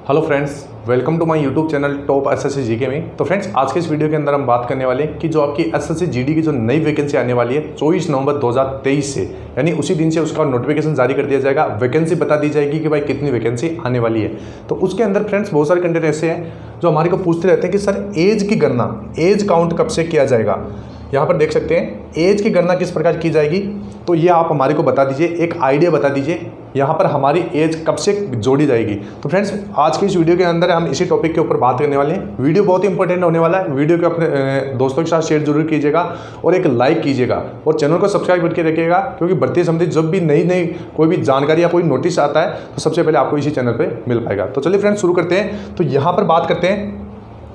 Hello friends, welcome to my YouTube channel top SSC GK में। तो friends, आज के इस वीडियो के अंदर हम बात करने वाले हैं कि जो आपकी एसएससी जीडी की जो नई वैकेंसी आने वाली है 24 नवंबर 2023 से, यानी उसी दिन से उसका नोटिफिकेशन जारी कर दिया जाएगा। वैकेंसी बता दी जाएगी कि भाई कितनी वैकेंसी आने वाली है। तो उसके अंदर फ्रेंड्स बहुत सारे कंटेंट ऐसे हैं जो हमारे को पूछते रहते हैं कि सर एज की गणना, एज काउंट कब से किया जाएगा। यहाँ पर देख सकते हैं एज की गणना किस प्रकार की जाएगी, तो ये आप हमारे को बता दीजिए, एक आइडिया बता दीजिए यहाँ पर हमारी एज कब से जोड़ी जाएगी। तो फ्रेंड्स, आज की इस वीडियो के अंदर हम इसी टॉपिक के ऊपर बात करने वाले हैं। वीडियो बहुत ही इंपॉर्टेंट होने वाला है। वीडियो को अपने दोस्तों के साथ शेयर जरूर कीजिएगा और एक लाइक कीजिएगा और चैनल को सब्सक्राइब करके रखिएगा, क्योंकि भर्ती संबंधित जब भी नई कोई भी जानकारी या कोई नोटिस आता है तो सबसे पहले आपको इसी चैनल पर मिल पाएगा। तो चलिए फ्रेंड्स, शुरू करते हैं। तो यहाँ पर बात करते हैं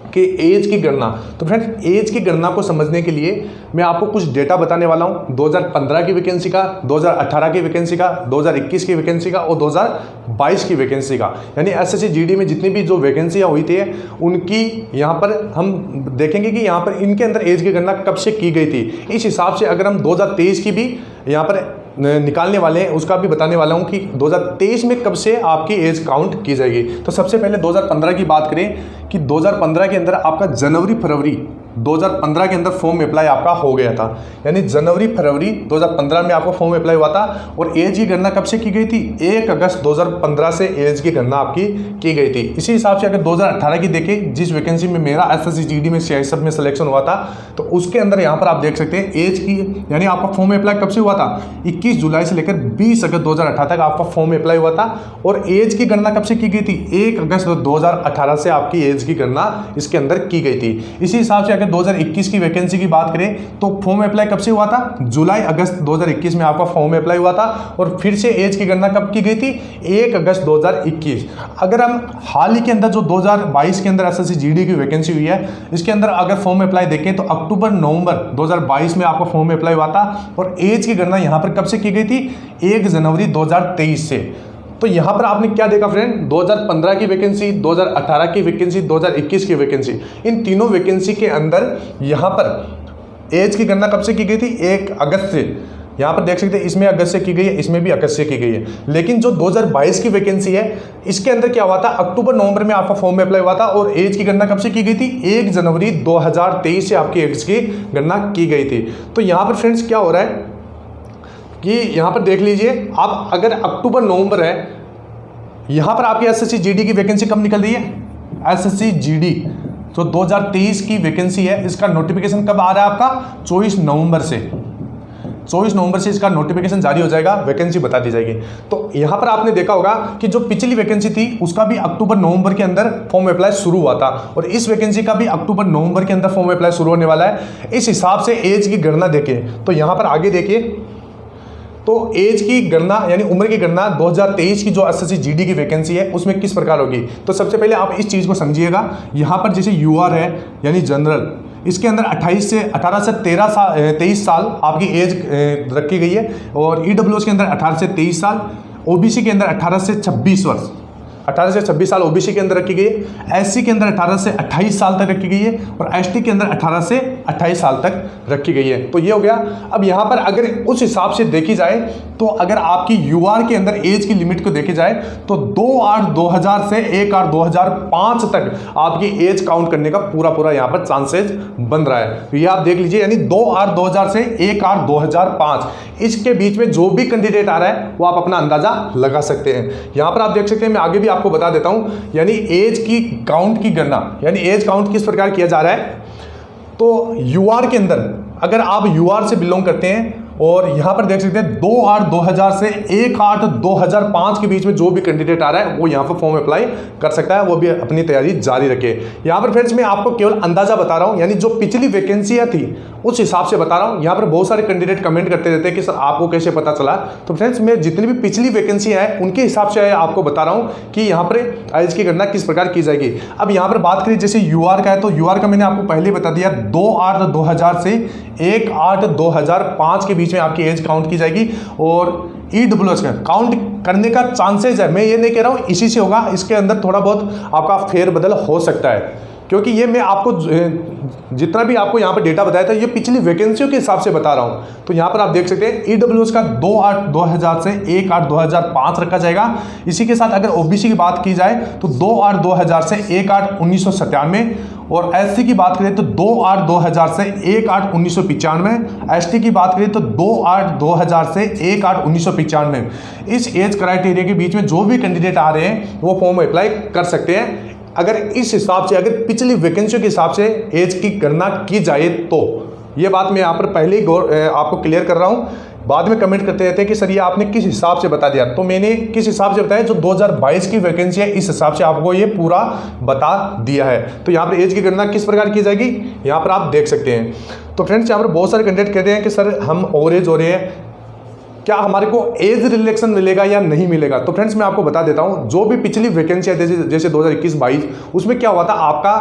कि एज की गणना। तो फ्रेंड्स, एज की गणना को समझने के लिए मैं आपको कुछ डेटा बताने वाला हूं। 2015 की वैकेंसी का, 2018 की वैकेंसी का, 2021 की वैकेंसी का और 2022 की वैकेंसी का, यानी एसएससी जीडी में जितनी भी जो वैकेंसियां हुई थी उनकी यहाँ पर हम देखेंगे कि यहाँ पर इनके अंदर एज की गणना कब से की गई थी। इस हिसाब से अगर हम 2023 की भी यहाँ पर निकालने वाले हैं, उसका भी बताने वाला हूं कि 2023 में कब से आपकी एज काउंट की जाएगी। तो सबसे पहले 2015 की बात करें कि 2015 के अंदर आपका जनवरी फरवरी 2015 के अंदर फॉर्म अप्लाई आपका हो गया था, यानी जनवरी फरवरी 2015 में आपका फॉर्म अप्लाई हुआ था। और एज की गणना कब से की गई थी? 1 अगस्त 2015 से एज की गणना आपकी की गई थी। इसी हिसाब से अगर 2018 की देखें, जिस वैकेंसी में मेरा एसएससी जीडी में सीआईएसएफ में सिलेक्शन हुआ था, तो उसके अंदर यहाँ पर आप देख सकते हैं एज की, यानी आपका फॉर्म अप्लाई कब से हुआ था? 21 जुलाई से लेकर 20 अगस्त 2018 तक आपका फॉर्म अप्लाई हुआ था। और एज की गणना कब से की गई थी? 1 अगस्त 2018 से आपकी एज की गणना इसके अंदर की गई थी। इसी हिसाब से 2021 की वैकेंसी की बात करें तो फॉर्म अप्लाई कब से हुआ था? जुलाई अगस्त 2021 में आपका फॉर्म अप्लाई हुआ था। और फिर से एज की गणना कब की गई थी? 1 अगस्त 2021। अगर हम हाल ही के अंदर जो 2022 के अंदर एसएससी जीडी की वैकेंसी हुई है, इसके अंदर अगर फॉर्म अप्लाई देखें तो अक्टूबर नवंबर 2022 में आपका फॉर्म अप्लाई हुआ था। और एज की गणना यहां पर कब से की गई थी? 1 जनवरी 2023 से। तो यहां पर आपने क्या देखा फ्रेंड? 2015 की वैकेंसी, 2018 की वैकेंसी, 2021 की वैकेंसी, इन तीनों वैकेंसी के अंदर यहां पर एज की गणना कब से की गई थी? 1 अगस्त से। यहां पर देख सकते हैं इसमें अगस्त से की गई है, इसमें भी अगस्त से की गई है। लेकिन जो 2022 की वैकेंसी है, इसके अंदर क्या हुआ था? अक्टूबर नवंबर में आपका फॉर्म अप्लाई हुआ था। और एज की गणना कब से की गई थी? 1 जनवरी 2023 से आपकी एज की गणना की गई थी। तो यहां पर फ्रेंड्स क्या हो रहा है कि यहां पर देख लीजिए आप, अगर अक्टूबर नवंबर है, यहां पर आपकी एसएससी जीडी की वैकेंसी कब निकल रही है? एसएससी जीडी तो 2023 की वैकेंसी है, इसका नोटिफिकेशन कब आ रहा है आपका? 24 नवंबर से। 24 नवंबर से इसका नोटिफिकेशन जारी हो जाएगा, वैकेंसी बता दी जाएगी। तो यहां पर आपने देखा होगा कि जो पिछली वैकेंसी थी उसका भी अक्टूबर नवंबर के अंदर फॉर्म अप्लाई शुरू हुआ था, और इस वैकेंसी का भी अक्टूबर नवंबर के अंदर फॉर्म अप्लाई शुरू होने वाला है। इस हिसाब से एज की गणना देखिए, तो यहां पर आगे देखिए, तो एज की गणना यानी उम्र की गणना 2023 की जो एसएससी जीडी की वैकेंसी है उसमें किस प्रकार होगी। तो सबसे पहले आप इस चीज़ को समझिएगा। यहाँ पर जैसे यूआर है यानी जनरल, इसके अंदर 18 से 23 साल आपकी एज रखी गई है। और ईडब्ल्यूएस के अंदर 18 से 23 साल, ओबीसी के अंदर 18 से 26 वर्ष, 18 से 26 साल ओबीसी के अंदर रखी गई है। एससी के अंदर 18 से 28 साल तक रखी गई है। और एसटी के अंदर 18 से 28 साल तक रखी गई है। तो ये हो गया। अब यहाँ पर अगर उस हिसाब से देखी जाए तो अगर आपकी यूआर के अंदर एज की लिमिट को देखी जाए तो 2/8/2000 से 1/8/2005 तक आपकी एज काउंट करने का पूरा यहाँ पर चांसेस बन रहा है। तो ये आप देख लीजिए, यानी 2/8/2000 से 1/8/2005 इसके बीच में जो भी कैंडिडेट आ रहा है वो आप अपना अंदाजा लगा सकते हैं। यहाँ पर आप देख सकते हैं, मैं आगे भी आपको बता देता हूं, यानी एज की काउंट की गणना, यानी एज काउंट किस प्रकार किया जा रहा है। तो यूआर के अंदर अगर आप यूआर से बिलोंग करते हैं, और यहां पर देख सकते हैं 2/8/2000 से 1/8/2005 के बीच में जो भी कैंडिडेट आ रहा है वो यहां पर फॉर्म अप्लाई कर सकता है, वो भी अपनी तैयारी जारी रखे। यहां पर फ्रेंड्स मैं आपको केवल अंदाजा बता रहा हूं, यानी जो पिछली वैकेंसियां थी उस हिसाब से बता रहा हूं। यहां पर बहुत सारे कैंडिडेट कमेंट करते रहते हैं कि सर आपको कैसे पता चला। तो फ्रेंड्स, मैं जितनी भी पिछली वैकेंसियां हैं उनके हिसाब से आपको बता रहा हूं कि यहां पर एज की गणना किस प्रकार की जाएगी। अब यहां पर बात करें जैसे यूआर का है, तो यूआर का मैंने आपको पहले बता दिया 2/8/2000 से 1/8/2005 के बीच में आपकी एज काउंट की जाएगी। और ईडब्ल्यूएस का काउंट करने का चांसेस है, मैं ये नहीं कह रहा हूं इसी से होगा, इसके अंदर थोड़ा बहुत आपका फेरबदल हो सकता है। क्योंकि ये मैं आपको जितना भी आपको यहाँ पर डेटा बताया था ये पिछली वैकेंसियों के हिसाब से बता रहा हूँ। तो यहाँ पर आप देख सकते हैं ईडब्ल्यूएस का 2/8/2000 से 1/8/2005 रखा जाएगा। इसी के साथ अगर ओबीसी की बात की जाए तो 2/8/2000 से 1/8/1997 और एससी की बात करें तो 2/8/2000 से 1/8/1995, एसटी की बात करें तो 2/8/2000 से 1/8/1995। इस एज क्राइटेरिया के बीच में जो भी कैंडिडेट आ रहे हैं वो फॉर्म अप्लाई कर सकते हैं। अगर इस हिसाब से अगर पिछली वैकेंसियों के हिसाब से एज की गणना की जाए तो ये बात मैं यहाँ पर पहले ही आपको क्लियर कर रहा हूँ। बाद में कमेंट करते रहते हैं कि सर ये आपने किस हिसाब से बता दिया, तो मैंने किस हिसाब से बताया, जो 2022 की वैकेंसी है इस हिसाब से आपको ये पूरा बता दिया है। तो यहाँ पर एज की गणना किस प्रकार की जाएगी यहाँ पर आप देख सकते हैं। तो फ्रेंड्स यहाँ पर बहुत सारे कैंडिडेट कहते हैं कि सर हम ओवर एज हो रहे हैं, क्या हमारे को एज रिलैक्सेशन मिलेगा या नहीं मिलेगा। तो फ्रेंड्स मैं आपको बता देता हूं, जो भी पिछली वैकेंसी है जैसे 2021-22 उसमें क्या हुआ था, आपका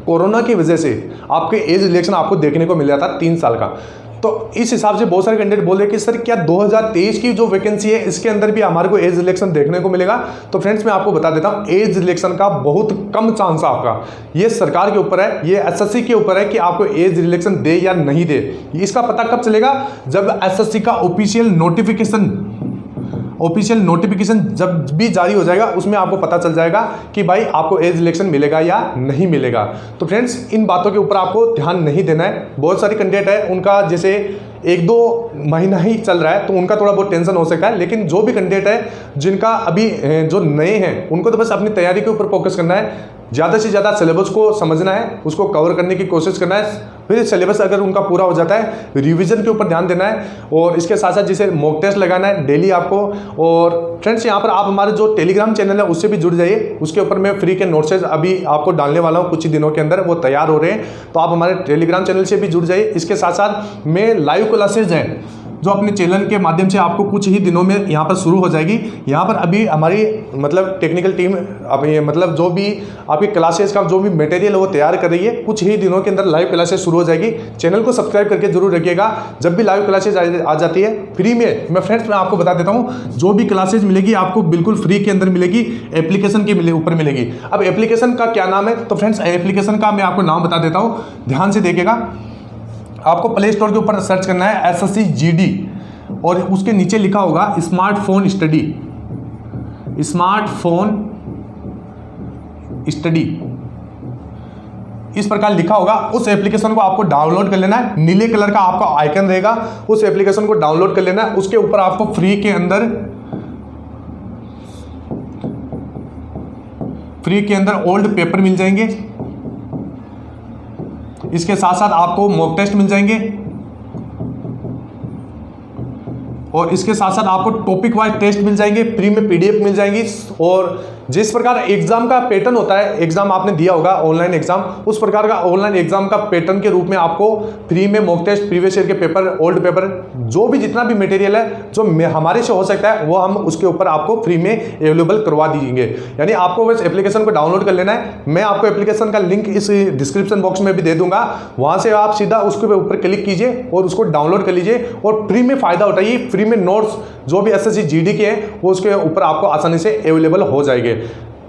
कोरोना की वजह से आपके एज रिलैक्सेशन आपको देखने को मिल रहा था 3 साल का। तो इस हिसाब से बहुत सारे कैंडिडेट बोल रहे कि सर क्या 2023 की जो वैकेंसी है इसके अंदर भी हमारे को एज रिलैक्सेशन देखने को मिलेगा। तो फ्रेंड्स मैं आपको बता देता हूं, एज रिलैक्सेशन का बहुत कम चांस है आपका। ये सरकार के ऊपर है, ये एसएससी के ऊपर है कि आपको एज रिलैक्सेशन दे या नहीं दे। इसका पता कब चलेगा, जब एसएससी का ऑफिशियल नोटिफिकेशन जब भी जारी हो जाएगा उसमें आपको पता चल जाएगा कि भाई आपको एज रिलैक्सेशन मिलेगा या नहीं मिलेगा। तो फ्रेंड्स इन बातों के ऊपर आपको ध्यान नहीं देना है। बहुत सारे कैंडिडेट है उनका जैसे 1-2 महीना ही चल रहा है तो उनका थोड़ा बहुत टेंशन हो सकता है, लेकिन जो भी कैंडिडेट है जिनका अभी जो नए हैं उनको तो बस अपनी तैयारी के ऊपर फोकस करना है, ज़्यादा से ज़्यादा सिलेबस को समझना है, उसको कवर करने की कोशिश करना है। फिर सिलेबस अगर उनका पूरा हो जाता है रिवीजन के ऊपर ध्यान देना है और इसके साथ साथ जैसे मॉक टेस्ट लगाना है डेली आपको। और फ्रेंड्स यहाँ पर आप हमारे जो टेलीग्राम चैनल है उससे भी जुड़ जाइए, उसके ऊपर मैं फ्री के नोट्स अभी आपको डालने वाला हूँ कुछ ही दिनों के अंदर, वो तैयार हो रहे हैं। तो आप हमारे टेलीग्राम चैनल से भी जुड़ जाइए। इसके साथ साथ मैं लाइव क्लासेज हैं जो अपने चैनल के माध्यम से आपको कुछ ही दिनों में यहाँ पर शुरू हो जाएगी। यहाँ पर अभी हमारी मतलब टेक्निकल टीम अभी मतलब जो भी आपकी क्लासेस का जो भी मटेरियल है वो तैयार कर रही है। कुछ ही दिनों के अंदर लाइव क्लासेस शुरू हो जाएगी। चैनल को सब्सक्राइब करके जरूर रखिएगा, जब भी लाइव क्लासेज आ जाती है फ्री में। मैं फ्रेंड्स मैं आपको बता देता हूँ, जो भी क्लासेज मिलेगी आपको बिल्कुल फ्री के अंदर मिलेगी, एप्लीकेशन के ऊपर मिलेगी। अब एप्लीकेशन का क्या नाम है, तो फ्रेंड्स एप्लीकेशन का मैं आपको नाम बता देता हूँ, ध्यान से देखिएगा। आपको प्ले स्टोर के ऊपर सर्च करना है एसएससी जीडी और उसके नीचे लिखा होगा स्मार्टफोन स्टडी, स्मार्टफोन स्टडी इस प्रकार लिखा होगा। उस एप्लीकेशन को आपको डाउनलोड कर लेना है, नीले कलर का आपका आइकन रहेगा, उस एप्लीकेशन को डाउनलोड कर लेना है। उसके ऊपर आपको फ्री के अंदर ओल्ड पेपर मिल जाएंगे। इसके साथ साथ आपको मॉक टेस्ट मिल जाएंगे और इसके साथ साथ आपको टॉपिक वाइज टेस्ट मिल जाएंगे, फ्री में पीडीएफ मिल जाएंगी। और जिस प्रकार एग्जाम का पैटर्न होता है, एग्जाम आपने दिया होगा ऑनलाइन एग्जाम, उस प्रकार का ऑनलाइन एग्जाम का पैटर्न के रूप में आपको फ्री में मॉक टेस्ट, प्रीवियस ईयर के पेपर, ओल्ड पेपर, जो भी जितना भी मटेरियल है जो हमारे से हो सकता है वो हम उसके ऊपर आपको फ्री में अवेलेबल करवा दीजिएंगे। यानी आपको बस एप्लीकेशन को डाउनलोड कर लेना है। मैं आपको एप्लीकेशन का लिंक इस डिस्क्रिप्शन बॉक्स में भी दे दूंगा, वहां से आप सीधा उसके ऊपर क्लिक कीजिए और उसको डाउनलोड कर लीजिए और फ्री में फायदा उठाइए। फ्री में नोट्स जो भी एसएससी जीडी के हैं वो उसके ऊपर आपको आसानी से अवेलेबल हो जाएंगे।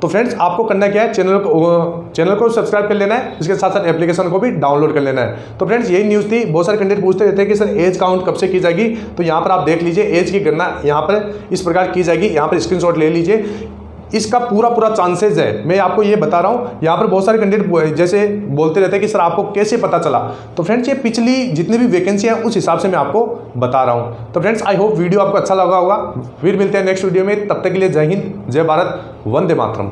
तो फ्रेंड्स आपको करना क्या है, चैनल को सब्सक्राइब कर लेना है, इसके साथ साथ एप्लीकेशन को भी डाउनलोड कर लेना है। तो फ्रेंड्स यही न्यूज़ थी। बहुत सारे कैंडिडेट पूछते रहते हैं कि सर एज काउंट कब से की जाएगी, तो यहाँ पर आप देख लीजिए एज की गणना यहाँ पर इस प्रकार की जाएगी। यहाँ पर स्क्रीनशॉट ले लीजिए, इसका पूरा चांसेस है, मैं आपको ये बता रहा हूँ। यहाँ पर बहुत सारे कैंडिडेट जैसे बोलते रहते हैं कि सर आपको कैसे पता चला, तो फ्रेंड्स ये पिछली जितनी भी वैकेंसी है उस हिसाब से मैं आपको बता रहा हूँ। तो फ्रेंड्स आई होप वीडियो आपको अच्छा लगा होगा। फिर मिलते हैं नेक्स्ट वीडियो में, तब तक के लिए जय हिंद, जय भारत, वंदे मातरम।